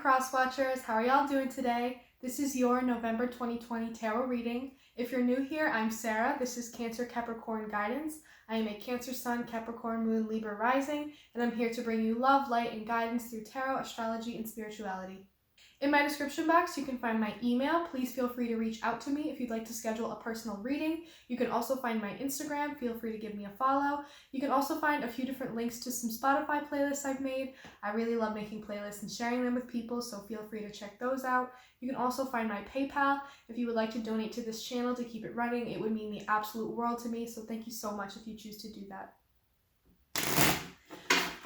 Cross Watchers. How are y'all doing today? This is your November 2020 tarot reading. If you're new here, I'm Sarah. This is Cancer Capricorn guidance. I am a Cancer Sun, Capricorn Moon, Libra rising, and I'm here to bring you love, light, and guidance through tarot, astrology, and spirituality. In my description box, you can find my email. Please feel free to reach out to me if you'd like to schedule a personal reading. You can also find my Instagram. Feel free to give me a follow. You can also find a few different links to some Spotify playlists I've made. I really love making playlists and sharing them with people, so feel free to check those out. You can also find my PayPal. If you would like to donate to this channel to keep it running, it would mean the absolute world to me, so thank you so much if you choose to do that.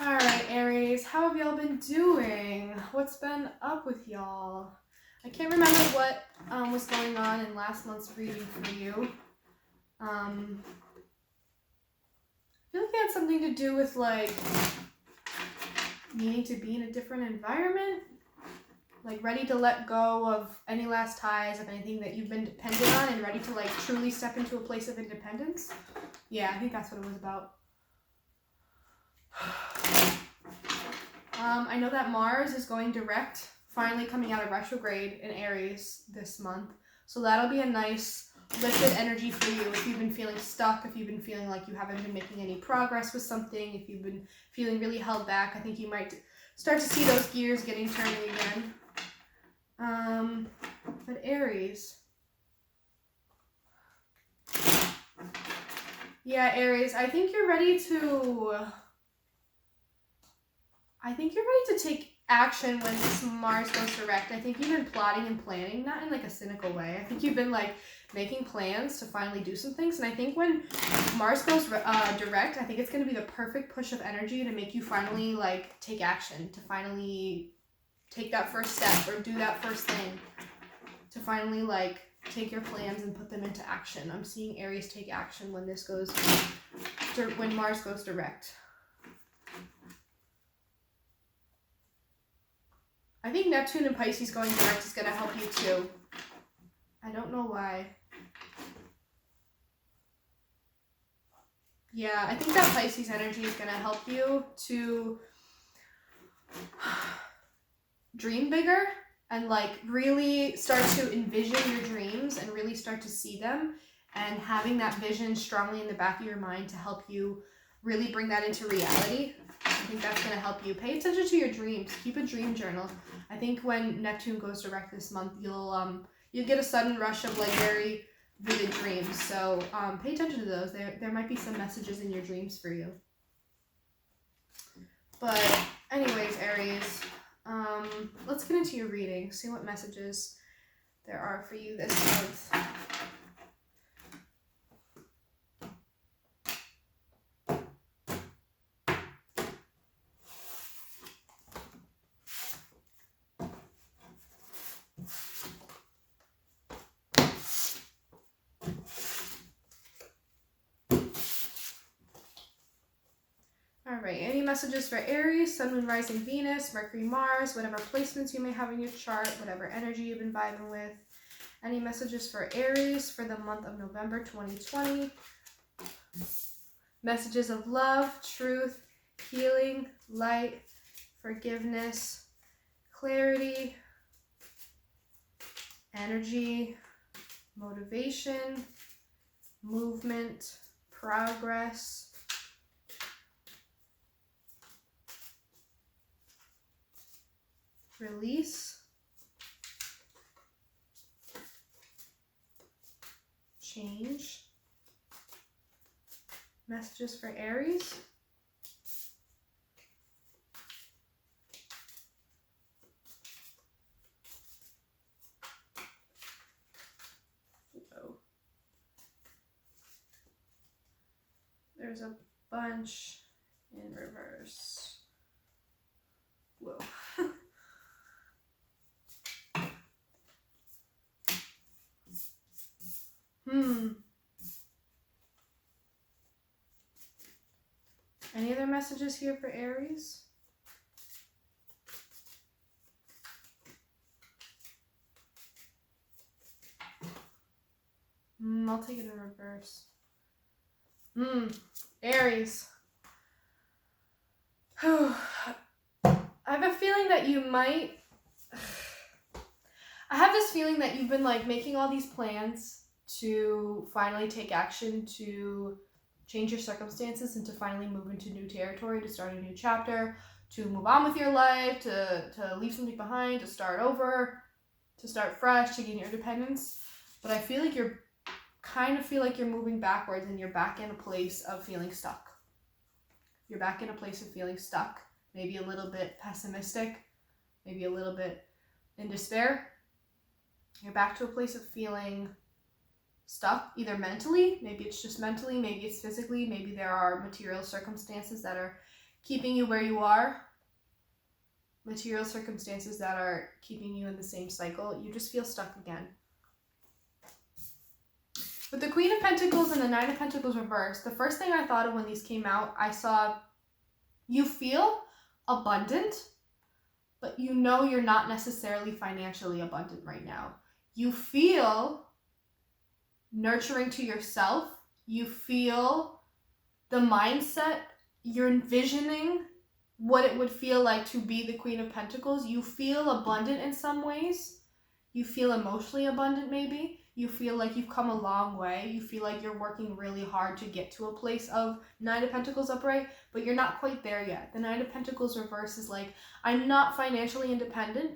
Alright, Aries, how have y'all been doing? What's been up with y'all? I can't remember what was going on in last month's reading for you. I feel like it had something to do with, like, needing to be in a different environment. Like, ready to let go of any last ties of anything that you've been dependent on and ready to, like, truly step into a place of independence. Yeah, I think that's what it was about. I know that Mars is going direct, finally coming out of retrograde in Aries this month. So that'll be a nice lifted energy for you if you've been feeling stuck, if you've been feeling like you haven't been making any progress with something, if you've been feeling really held back. I think you might start to see those gears getting turning again. But Aries. Yeah, Aries, I think you're ready to take action when this Mars goes direct. I think you've been plotting and planning, not in like a cynical way. I think you've been like making plans to finally do some things. And I think when Mars goes direct, I think it's going to be the perfect push of energy to make you finally like take action, to finally take that first step or do that first thing, to finally like take your plans and put them into action. I'm seeing Aries take action when when Mars goes direct. I think Neptune and Pisces going direct is going to help you too. I don't know why. Yeah, I think that Pisces energy is going to help you to dream bigger and like really start to envision your dreams and really start to see them, and having that vision strongly in the back of your mind to help you really bring that into reality. I think that's going to help you. Pay attention to your dreams. Keep a dream journal. I think when Neptune goes direct this month, you'll get a sudden rush of like very vivid dreams. So pay attention to those. There might be some messages in your dreams for you. But anyways, Aries, let's get into your reading. See what messages there are for you this month. Alright, any messages for Aries, Sun, Moon, Rising, Venus, Mercury, Mars, whatever placements you may have in your chart, whatever energy you've been vibing with. Any messages for Aries for the month of November 2020. Messages of love, truth, healing, light, forgiveness, clarity, energy, motivation, movement, progress, release, change. Messages for Aries. Whoa. There's a bunch in reverse. Whoa. Any other messages here for Aries? I'll take it in reverse. Aries. I have a feeling that you might I have this feeling that you've been like making all these plans to finally take action, to change your circumstances, and to finally move into new territory, to start a new chapter, to move on with your life, to leave something behind, to start over, to start fresh, to gain your independence. But I feel like you're moving backwards, and you're back in a place of feeling stuck. You're back in a place of feeling stuck, maybe a little bit pessimistic, maybe a little bit in despair. You're back to a place of feeling stuck, either mentally, maybe it's just mentally, maybe it's physically, maybe there are material circumstances that are keeping you where you are, material circumstances that are keeping you in the same cycle. You just feel stuck again. With the Queen of Pentacles and the Nine of Pentacles reversed, the first thing I thought of when these came out, I saw you feel abundant, but you know you're not necessarily financially abundant right now. You feel nurturing to yourself. You feel the mindset. You're envisioning what it would feel like to be the Queen of Pentacles. You feel abundant in some ways. You feel emotionally abundant maybe. You feel like you've come a long way. You feel like you're working really hard to get to a place of Nine of Pentacles upright, but you're not quite there yet. The Nine of Pentacles reverse is like, I'm not financially independent.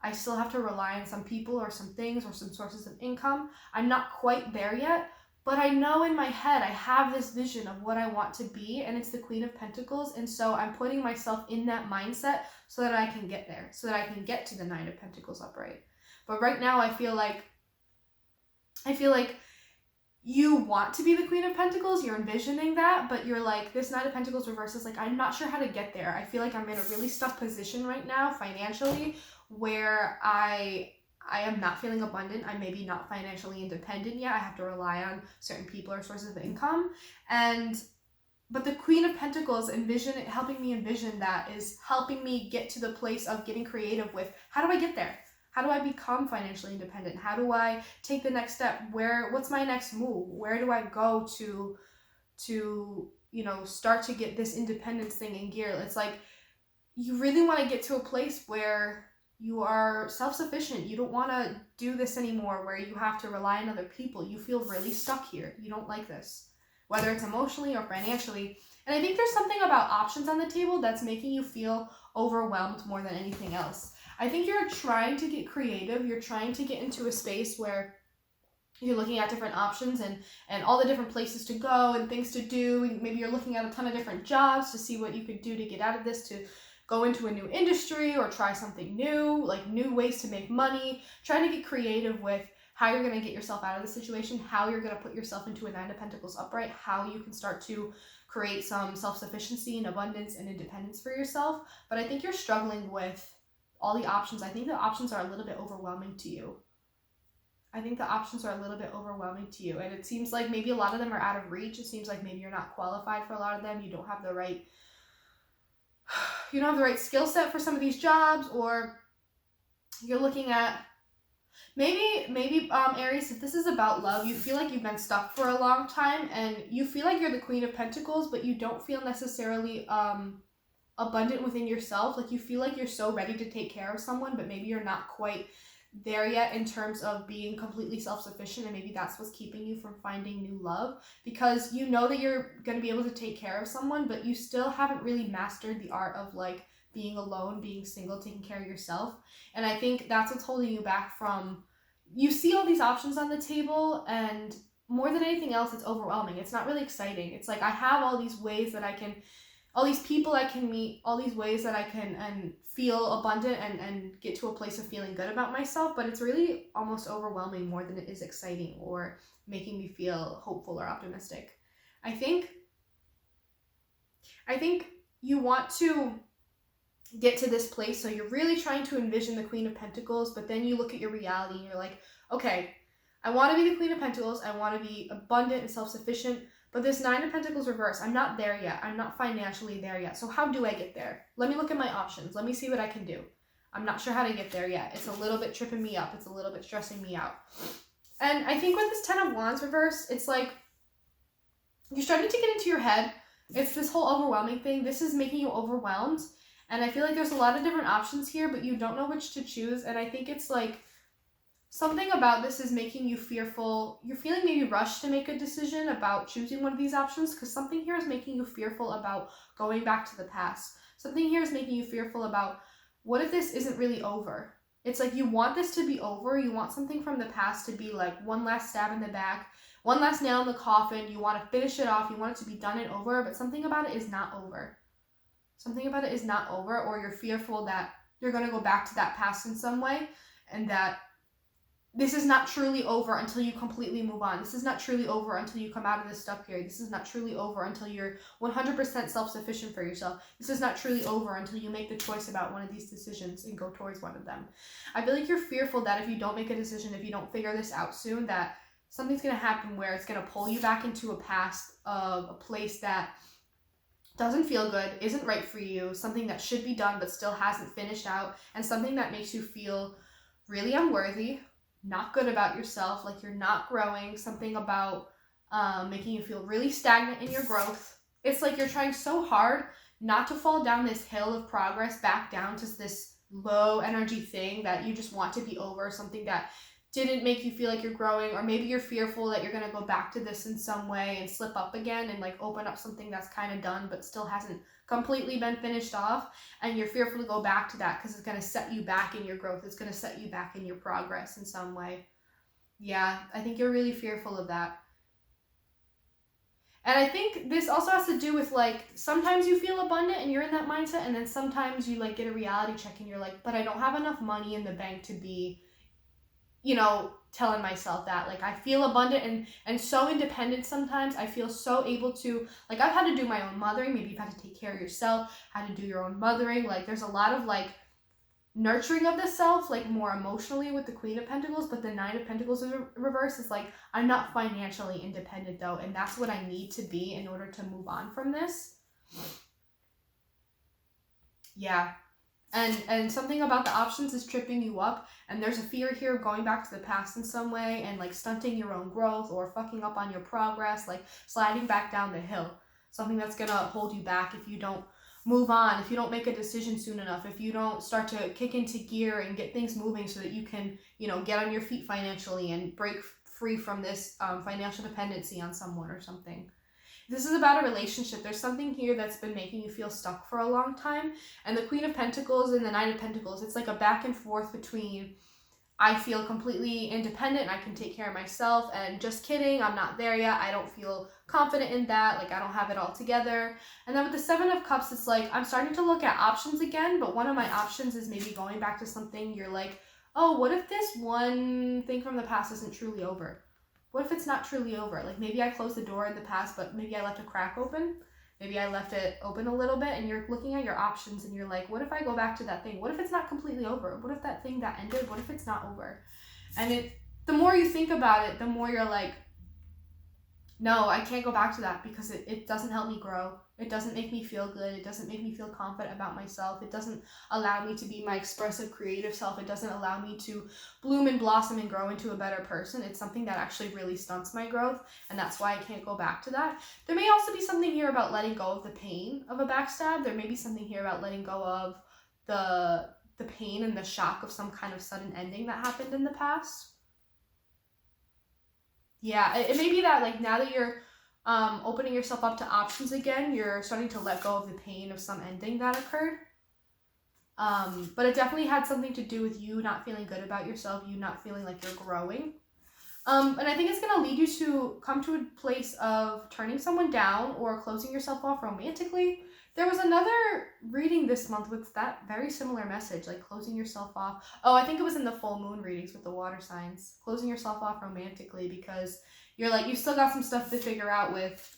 I still have to rely on some people or some things or some sources of income. I'm not quite there yet, but I know in my head I have this vision of what I want to be, and it's the Queen of Pentacles, and so I'm putting myself in that mindset so that I can get there, so that I can get to the Nine of Pentacles upright. But right now I feel like you want to be the Queen of Pentacles, you're envisioning that, but you're like, this Nine of Pentacles reverse is like, I'm not sure how to get there. I feel like I'm in a really stuck position right now financially where I am not feeling abundant. I'm maybe not financially independent yet. I have to rely on certain people or sources of income. But the Queen of Pentacles helping me envision that is helping me get to the place of getting creative with, how do I get there? How do I become financially independent? How do I take the next step? What's my next move? Where do I go to start to get this independence thing in gear? It's like, you really want to get to a place where you are self-sufficient. You don't want to do this anymore where you have to rely on other people. You feel really stuck here. You don't like this, whether it's emotionally or financially. And I think there's something about options on the table that's making you feel overwhelmed more than anything else. I think you're trying to get creative. You're trying to get into a space where you're looking at different options and all the different places to go and things to do. And maybe you're looking at a ton of different jobs to see what you could do to get out of this, to go into a new industry or try something new, like new ways to make money, trying to get creative with how you're going to get yourself out of the situation, how you're going to put yourself into a Nine of Pentacles upright, how you can start to create some self-sufficiency and abundance and independence for yourself. But I think you're struggling with all the options. I think the options are a little bit overwhelming to you. And it seems like maybe a lot of them are out of reach. It seems like maybe you're not qualified for a lot of them. You don't have the right skill set for some of these jobs, or you're looking at maybe Aries, if this is about love, you feel like you've been stuck for a long time and you feel like you're the Queen of Pentacles, but you don't feel necessarily abundant within yourself. Like you feel like you're so ready to take care of someone, but maybe you're not quite there yet in terms of being completely self-sufficient, and maybe that's what's keeping you from finding new love, because you know that you're going to be able to take care of someone, but you still haven't really mastered the art of like being alone, being single, taking care of yourself. And I think that's what's holding you back from, you see all these options on the table, and more than anything else, it's overwhelming. It's not really exciting. It's like, I have all these ways that I can, all these people I can meet, all these ways that I can and feel abundant and get to a place of feeling good about myself, but it's really almost overwhelming more than it is exciting or making me feel hopeful or optimistic. I think you want to get to this place, so you're really trying to envision the Queen of Pentacles, but then you look at your reality and you're like, okay, I want to be the Queen of Pentacles, I want to be abundant and self-sufficient, but this Nine of Pentacles reverse, I'm not there yet. I'm not financially there yet. So how do I get there? Let me look at my options. Let me see what I can do. I'm not sure how to get there yet. It's a little bit tripping me up. It's a little bit stressing me out. And I think with this Ten of Wands reverse, it's like you're starting to get into your head. It's this whole overwhelming thing. This is making you overwhelmed. And I feel like there's a lot of different options here, but you don't know which to choose. And I think it's like something about this is making you fearful. You're feeling maybe rushed to make a decision about choosing one of these options, because something here is making you fearful about going back to the past. Something here is making you fearful about, what if this isn't really over? It's like you want this to be over. You want something from the past to be like one last stab in the back, one last nail in the coffin. You want to finish it off. You want it to be done and over, but something about it is not over. Something about it is not over, or you're fearful that you're going to go back to that past in some way, and that this is not truly over until you completely move on. This is not truly over until you come out of this stuck period. This is not truly over until you're 100% self-sufficient for yourself. This is not truly over until you make the choice about one of these decisions and go towards one of them. I feel like you're fearful that if you don't make a decision, if you don't figure this out soon, that something's going to happen where it's going to pull you back into a past of a place that doesn't feel good, isn't right for you, something that should be done but still hasn't finished out, and something that makes you feel really unworthy, not good about yourself, like you're not growing, something about making you feel really stagnant in your growth. It's like you're trying so hard not to fall down this hill of progress back down to this low energy thing that you just want to be over, something that didn't make you feel like you're growing, or maybe you're fearful that you're going to go back to this in some way and slip up again and like open up something that's kind of done but still hasn't completely been finished off, and you're fearful to go back to that because it's going to set you back in your growth. It's going to set you back in your progress in some way. Yeah, I think you're really fearful of that. And I think this also has to do with like, sometimes you feel abundant and you're in that mindset, and then sometimes you like get a reality check and you're like, but I don't have enough money in the bank to be, you know, telling myself that. Like, I feel abundant and so independent sometimes. I feel so able to, like, I've had to do my own mothering. Maybe you've had to take care of yourself, had to do your own mothering. Like, there's a lot of like nurturing of the self, like more emotionally with the Queen of Pentacles, but the Nine of Pentacles in reverse is like, I'm not financially independent though, and that's what I need to be in order to move on from this. Yeah. And something about the options is tripping you up, and there's a fear here of going back to the past in some way and like stunting your own growth or fucking up on your progress, like sliding back down the hill. Something that's gonna hold you back if you don't move on, if you don't make a decision soon enough, if you don't start to kick into gear and get things moving so that you can, you know, get on your feet financially and break free from this financial dependency on someone or something. This is about a relationship. There's something here that's been making you feel stuck for a long time. And the Queen of Pentacles and the Nine of Pentacles, it's like a back and forth between, I feel completely independent, I can take care of myself, and just kidding, I'm not there yet. I don't feel confident in that. Like, I don't have it all together. And then with the Seven of Cups, it's like, I'm starting to look at options again, but one of my options is maybe going back to something you're like, oh, what if this one thing from the past isn't truly over? What if it's not truly over? Like, maybe I closed the door in the past, but maybe I left a crack open. Maybe I left it open a little bit, and you're looking at your options and you're like, what if I go back to that thing? What if it's not completely over? What if that thing that ended, what if it's not over? And the more you think about it, the more you're like, no, I can't go back to that because it doesn't help me grow. It doesn't make me feel good. It doesn't make me feel confident about myself. It doesn't allow me to be my expressive, creative self. It doesn't allow me to bloom and blossom and grow into a better person. It's something that actually really stunts my growth, and that's why I can't go back to that. There may also be something here about letting go of the pain of a backstab. There may be something here about letting go of the pain and the shock of some kind of sudden ending that happened in the past. Yeah, it may be that like now that you're opening yourself up to options again, you're starting to let go of the pain of some ending that occurred. But it definitely had something to do with you not feeling good about yourself, you not feeling like you're growing. And I think it's going to lead you to come to a place of turning someone down or closing yourself off romantically. There was another reading this month with that very similar message, like closing yourself off. Oh, I think it was in the full moon readings with the water signs. Closing yourself off romantically because you're like, you still got some stuff to figure out with,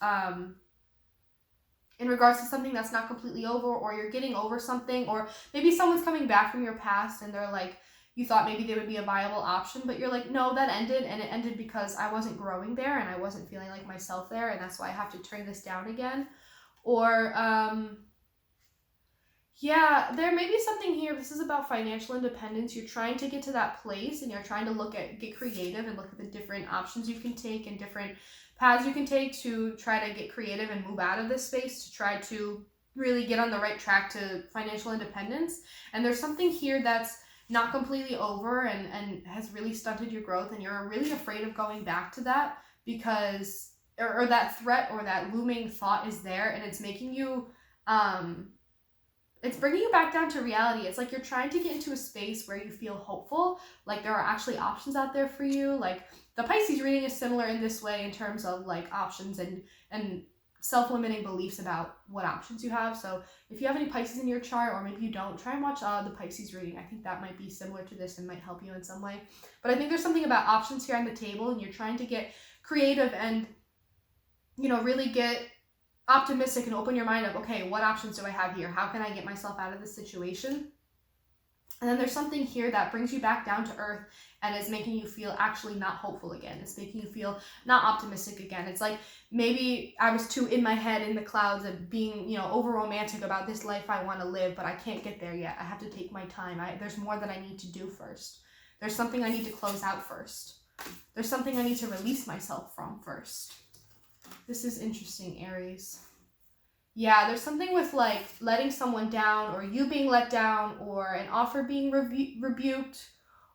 in regards to something that's not completely over, or you're getting over something, or maybe someone's coming back from your past and they're like, you thought maybe they would be a viable option, but you're like, no, that ended, and it ended because I wasn't growing there and I wasn't feeling like myself there, and that's why I have to turn this down again. Or, yeah, there may be something here. This is about financial independence. You're trying to get to that place and you're trying to get creative and look at the different options you can take and different paths you can take to try to get creative and move out of this space to try to really get on the right track to financial independence. And there's something here that's not completely over and has really stunted your growth, and you're really afraid of going back to that because or that threat or that looming thought is there, and it's making you it's bringing you back down to reality. It's like you're trying to get into a space where you feel hopeful, like there are actually options out there for you. Like the Pisces reading is similar in this way in terms of like options and self-limiting beliefs about what options you have. So if you have any Pisces in your chart, or maybe you don't, try and watch the Pisces reading. I think that might be similar to this and might help you in some way. But I think there's something about options here on the table, and you're trying to get creative and, you know, really get optimistic and open your mind up. Okay, what options do I have here? How can I get myself out of this situation? And then there's something here that brings you back down to earth and is making you feel actually not hopeful again. It's making you feel not optimistic again. It's like maybe I was too in my head in the clouds and being, you know, over romantic about this life I want to live, but I can't get there yet. I have to take my time. There's more that I need to do first. There's something I need to close out first. There's something I need to release myself from first. This is interesting, Aries. Yeah, there's something with like letting someone down, or you being let down, or an offer being rebuked,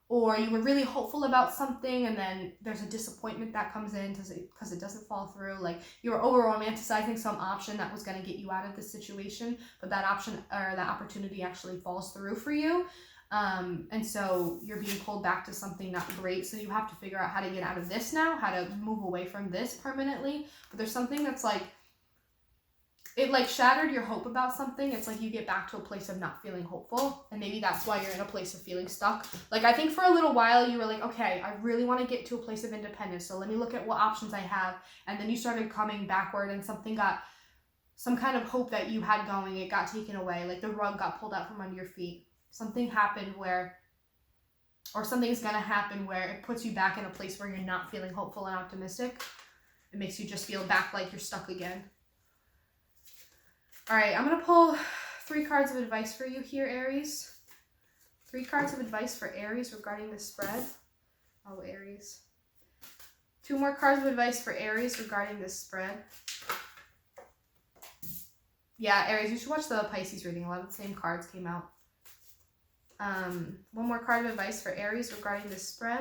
or you were really hopeful about something and then there's a disappointment that comes in because it doesn't fall through. Like you were over romanticizing some option that was going to get you out of this situation, but that option or that opportunity actually falls through for you. And so you're being pulled back to something not great. So you have to figure out how to get out of this now, how to move away from this permanently. But there's something that's like, it like shattered your hope about something. It's like you get back to a place of not feeling hopeful. And maybe that's why you're in a place of feeling stuck. Like I think for a little while you were like, okay, I really want to get to a place of independence. So let me look at what options I have. And then you started coming backward and something got, some kind of hope that you had going, it got taken away. Like the rug got pulled out from under your feet. Something happened where, or something's going to happen where it puts you back in a place where you're not feeling hopeful and optimistic. It makes you just feel back like you're stuck again. All right, I'm going to pull 3 cards of advice for you here, Aries. 3 cards of advice for Aries regarding the spread. Oh, Aries. 2 more cards of advice for Aries regarding this spread. Yeah, Aries, you should watch the Pisces reading. A lot of the same cards came out. 1 more card of advice for Aries regarding this spread.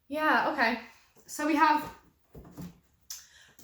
Yeah, okay. So we have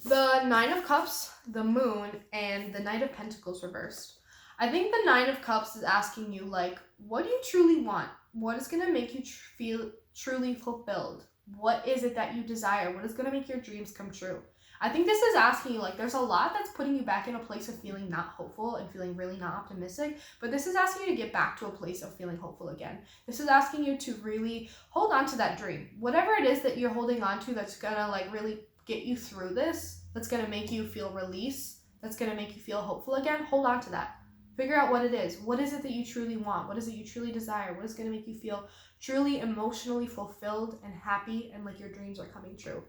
the 9 of Cups, the Moon, and the Knight of Pentacles reversed. I think the 9 of Cups is asking you, like, what do you truly want? What is going to make you feel truly fulfilled? What is it that you desire? What is going to make your dreams come true? I think this is asking you, like, there's a lot that's putting you back in a place of feeling not hopeful and feeling really not optimistic, but this is asking you to get back to a place of feeling hopeful again. This is asking you to really hold on to that dream. Whatever it is that you're holding on to that's gonna, like, really get you through this, that's gonna make you feel release, that's gonna make you feel hopeful again, hold on to that. Figure out what it is. What is it that you truly want? What is it you truly desire? What is gonna make you feel truly emotionally fulfilled and happy and like your dreams are coming true?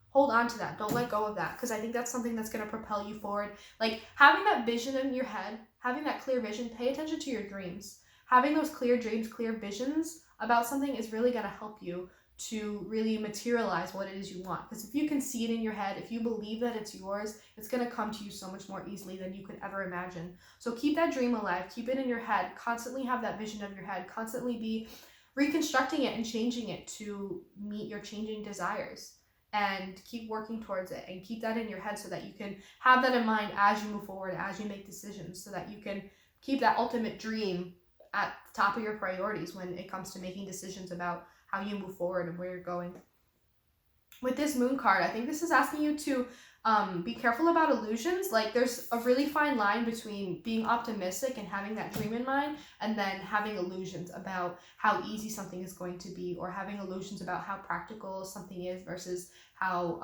Hold on to that. Don't let go of that, because I think that's something that's going to propel you forward. Like having that vision in your head, having that clear vision, pay attention to your dreams. Having those clear dreams, clear visions about something is really going to help you to really materialize what it is you want. Because if you can see it in your head, if you believe that it's yours, it's going to come to you so much more easily than you could ever imagine. So keep that dream alive. Keep it in your head. Constantly have that vision of your head. Constantly be reconstructing it and changing it to meet your changing desires. And keep working towards it and keep that in your head so that you can have that in mind as you move forward, as you make decisions, so that you can keep that ultimate dream at the top of your priorities when it comes to making decisions about how you move forward and where you're going. With this Moon card, I think this is asking you to be careful about illusions. Like there's a really fine line between being optimistic and having that dream in mind, and then having illusions about how easy something is going to be, or having illusions about how practical something is versus how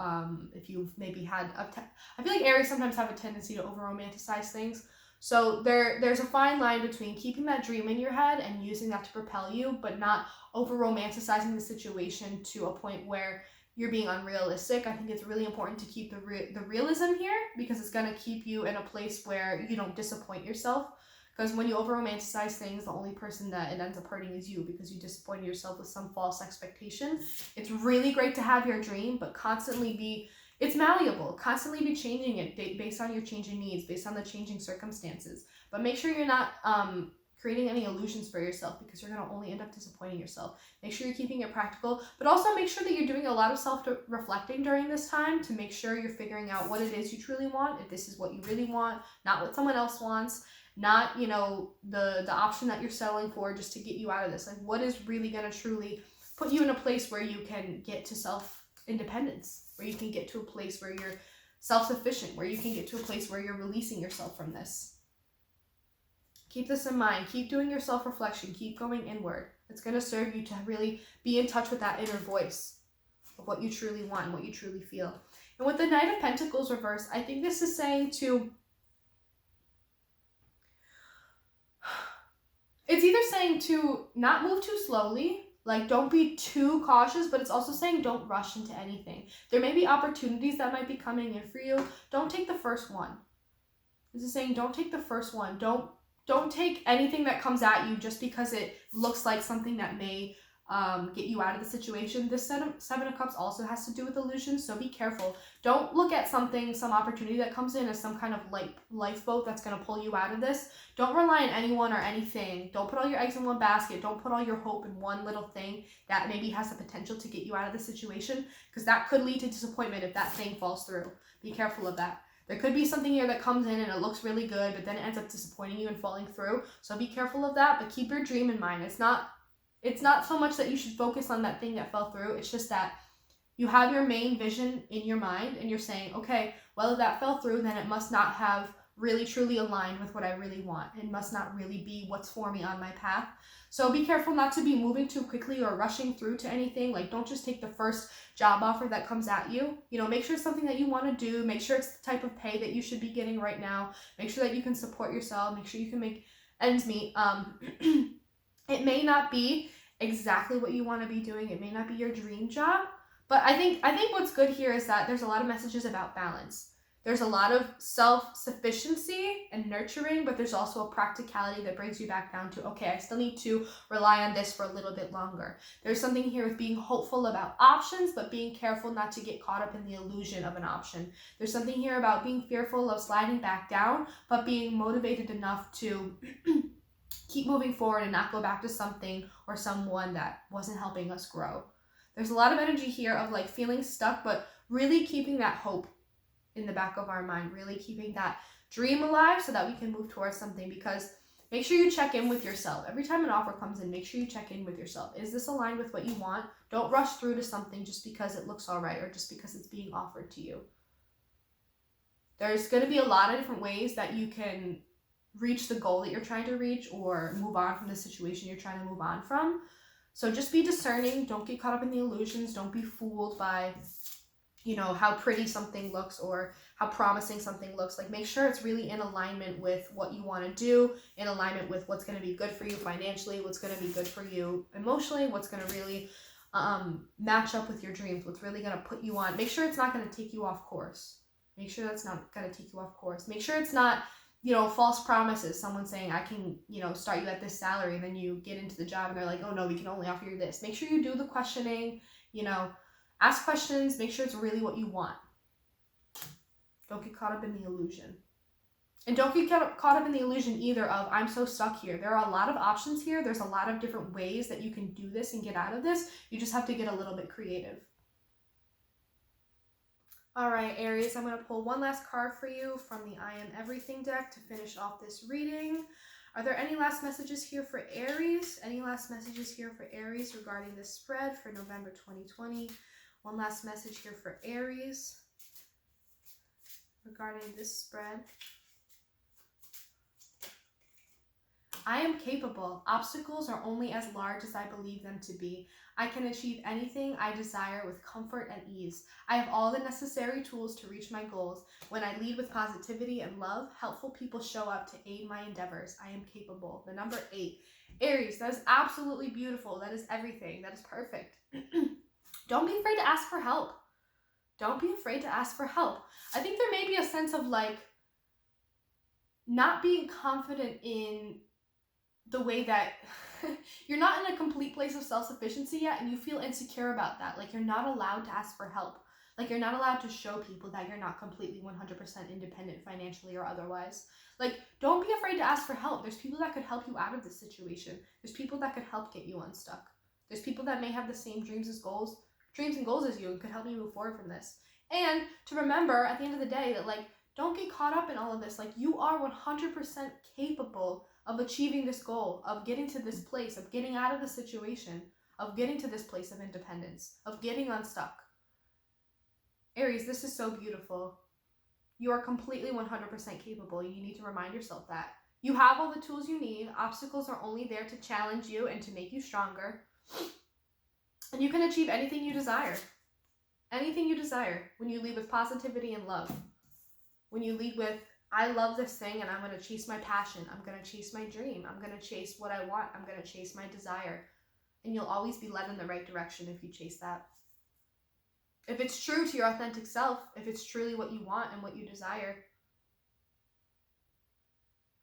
if you've maybe had I feel like Aries sometimes have a tendency to over romanticize things. So there's a fine line between keeping that dream in your head and using that to propel you, but not over romanticizing the situation to a point where you're being unrealistic. I think it's really important to keep the realism here, because it's going to keep you in a place where you don't disappoint yourself. Because when you over-romanticize things, the only person that it ends up hurting is you, because you disappointed yourself with some false expectation. It's really great to have your dream, but it's malleable. Constantly be changing it based on your changing needs, based on the changing circumstances. But make sure you're not creating any illusions for yourself, because you're going to only end up disappointing yourself. Make sure you're keeping it practical, but also make sure that you're doing a lot of self-reflecting during this time to make sure you're figuring out what it is you truly want, if this is what you really want, not what someone else wants, not, you know, the option that you're settling for just to get you out of this. Like, what is really going to truly put you in a place where you can get to self-independence, where you can get to a place where you're self-sufficient, where you can get to a place where you're releasing yourself from this. Keep this in mind. Keep doing your self-reflection. Keep going inward. It's going to serve you to really be in touch with that inner voice of what you truly want and what you truly feel. And with the Knight of Pentacles reversed, I think this is saying it's either saying to not move too slowly, like don't be too cautious, but it's also saying don't rush into anything. There may be opportunities that might be coming in for you. Don't take the first one. This is saying don't take the first one. Don't take anything that comes at you just because it looks like something that may get you out of the situation. This Seven of Cups also has to do with illusions, so be careful. Don't look at some opportunity that comes in as some kind of lifeboat that's going to pull you out of this. Don't rely on anyone or anything. Don't put all your eggs in one basket. Don't put all your hope in one little thing that maybe has the potential to get you out of the situation, because that could lead to disappointment if that thing falls through. Be careful of that. There could be something here that comes in and it looks really good, but then it ends up disappointing you and falling through. So be careful of that, but keep your dream in mind. It's not so much that you should focus on that thing that fell through. It's just that you have your main vision in your mind and you're saying, okay, well, if that fell through, then it must not have really truly aligned with what I really want. It must not really be what's for me on my path. So be careful not to be moving too quickly or rushing through to anything. Like, don't just take the first job offer that comes at you. You know, make sure it's something that you want to do. Make sure it's the type of pay that you should be getting right now. Make sure that you can support yourself. Make sure you can make ends meet. It may not be exactly what you want to be doing. It may not be your dream job. But I think what's good here is that there's a lot of messages about balance. There's a lot of self-sufficiency and nurturing, but there's also a practicality that brings you back down to, okay, I still need to rely on this for a little bit longer. There's something here with being hopeful about options, but being careful not to get caught up in the illusion of an option. There's something here about being fearful of sliding back down, but being motivated enough to keep moving forward and not go back to something or someone that wasn't helping us grow. There's a lot of energy here of like feeling stuck, but really keeping that hope in the back of our mind, really keeping that dream alive so that we can move towards something. Because make sure you check in with yourself. Every time an offer comes in, make sure you check in with yourself. Is this aligned with what you want? Don't rush through to something just because it looks all right or just because it's being offered to you. There's going to be a lot of different ways that you can reach the goal that you're trying to reach or move on from the situation you're trying to move on from. So just be discerning. Don't get caught up in the illusions. Don't be fooled by, you know, how pretty something looks or how promising something looks. Like, make sure it's really in alignment with what you want to do, in alignment with what's going to be good for you financially, what's going to be good for you emotionally, what's going to really match up with your dreams, what's really going to put you on. Make sure it's not going to take you off course. Make sure that's not going to take you off course. Make sure it's not, you know, false promises. Someone saying, I can, you know, start you at this salary, and then you get into the job and they're like, oh no, we can only offer you this. Make sure you do the questioning, you know, ask questions, make sure it's really what you want. Don't get caught up in the illusion. And don't get caught up in the illusion either of, I'm so stuck here. There are a lot of options here. There's a lot of different ways that you can do this and get out of this. You just have to get a little bit creative. All right, Aries, I'm going to pull one last card for you from the I Am Everything deck to finish off this reading. Are there any last messages here for Aries? Any last messages here for Aries regarding this spread for November 2020? One last message here for Aries regarding this spread. I am capable. Obstacles are only as large as I believe them to be. I can achieve anything I desire with comfort and ease. I have all the necessary tools to reach my goals. When I lead with positivity and love, helpful people show up to aid my endeavors. I am capable. The number 8. Aries, that is absolutely beautiful. That is everything. That is perfect. Don't be afraid to ask for help. Don't be afraid to ask for help. I think there may be a sense of like not being confident in the way that you're not in a complete place of self-sufficiency yet, and you feel insecure about that. Like you're not allowed to ask for help. Like you're not allowed to show people that you're not completely 100% independent financially or otherwise. Like don't be afraid to ask for help. There's people that could help you out of this situation. There's people that could help get you unstuck. There's people that may have the same dreams and goals as you, and could help you move forward from this. And to remember at the end of the day that like don't get caught up in all of this. Like you are 100% capable of achieving this goal, of getting to this place, of getting out of the situation, of getting to this place of independence, of getting unstuck. Aries, this is so beautiful. You are completely 100% capable. You need to remind yourself that. You have all the tools you need. Obstacles are only there to challenge you and to make you stronger. And you can achieve anything you desire. Anything you desire when you lead with positivity and love. When you lead with, I love this thing and I'm going to chase my passion. I'm going to chase my dream. I'm going to chase what I want. I'm going to chase my desire. And you'll always be led in the right direction if you chase that. If it's true to your authentic self, if it's truly what you want and what you desire,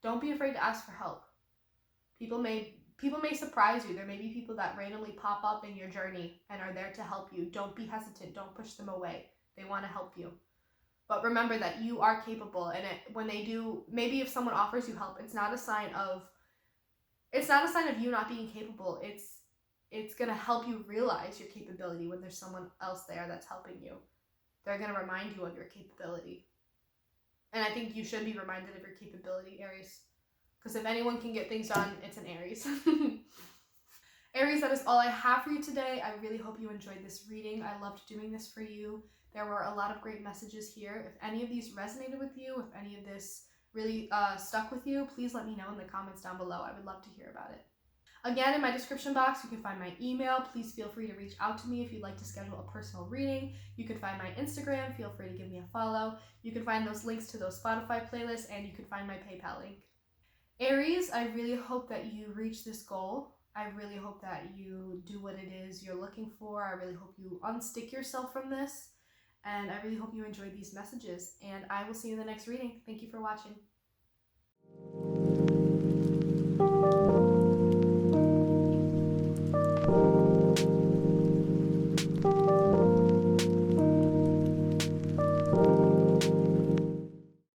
don't be afraid to ask for help. People may surprise you. There may be people that randomly pop up in your journey and are there to help you. Don't be hesitant. Don't push them away. They want to help you. But remember that you are capable, and when they do, maybe if someone offers you help, it's not a sign of you not being capable. It's going to help you realize your capability when there's someone else there that's helping you. They're going to remind you of your capability. And I think you should be reminded of your capability, Aries. Because if anyone can get things done, it's an Aries. Aries, that is all I have for you today. I really hope you enjoyed this reading. I loved doing this for you. There were a lot of great messages here. If any of these resonated with you, if any of this really stuck with you, please let me know in the comments down below. I would love to hear about it. Again, in my description box, you can find my email. Please feel free to reach out to me if you'd like to schedule a personal reading. You can find my Instagram. Feel free to give me a follow. You can find those links to those Spotify playlists, and you can find my PayPal link. Aries, I really hope that you reach this goal. I really hope that you do what it is you're looking for. I really hope you unstick yourself from this. And I really hope you enjoyed these messages. And I will see you in the next reading. Thank you for watching.